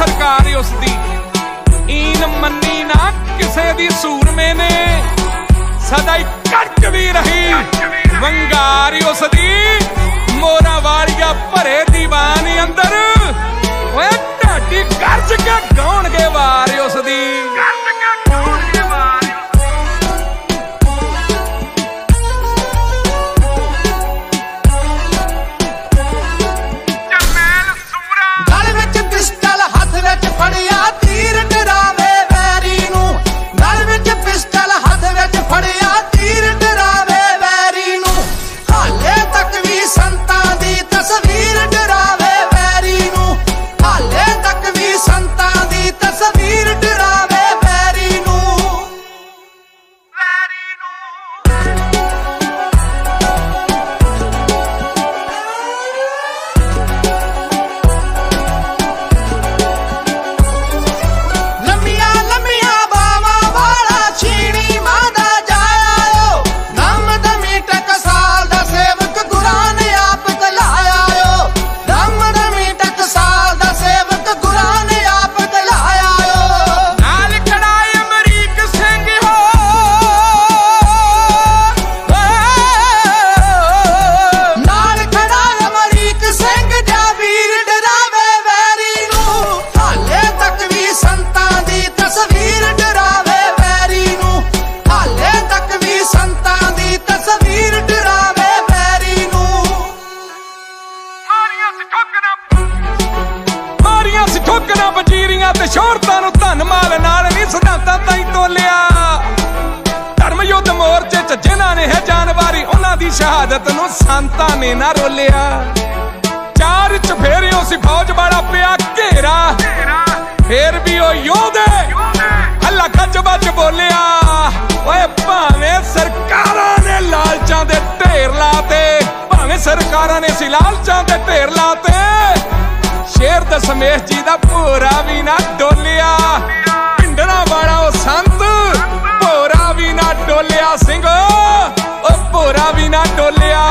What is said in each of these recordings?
सरकार उसदी ईन मन्नी ना किसे दी सूरमे ने सदा ही कट भी रही वंगारी उसदी मोरा वालिया भरे दीवानी अंदर ओए ढाडी गर्ज के गाउण के वार उसदी ठोकना वजीरियां ते शोहरतां नूं धन माल नाल नहीं सिद्धांतां ताईं तोलिया धर्म युद्ध मोर्चे च जिन्हां ने है जानवारी उन्हां दी शहादत नूं संतां ने ना रोलिया चार चफेरियों सी फौज बड़ा पिया घेरा फिर भी ओ योधे हल्ला गज बज बोलिया ओए भावें सरकारां ने लालचां दे ढेर लाते भावें सरकारां ने सी लालचां दे ढेर लाते शेर दशमेश जी दा भोरा भी ना डोलिया पिंडरा वाला ओ संत भोरा भी ना डोलिया सिंह ओ भोरा भी ना डोलिया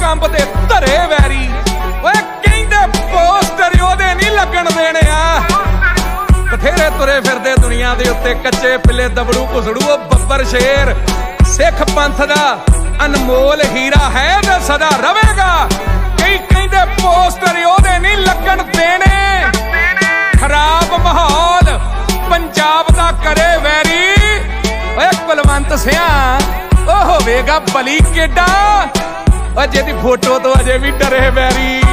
कंबदे धरे वैरी ओए कहंदे पोस्टर ओदे नहीं लगन देने आ बथेरे तुरे फिरदे दुनिया दे उत्ते कच्चे पिले दबड़ू घुसड़ू ओ बब्बर शेर सिख पंथ दा अनमोल हीरा है ते सदा रवेगा कई कहंदे पोस्टर ओदे नहीं लगन देने खराब माहौल पंजाब दा करे वैरी ओए कुलवंत सिंह ओ होवेगा बली केडा जेदी फोटो तो अजे भी डरे बैरी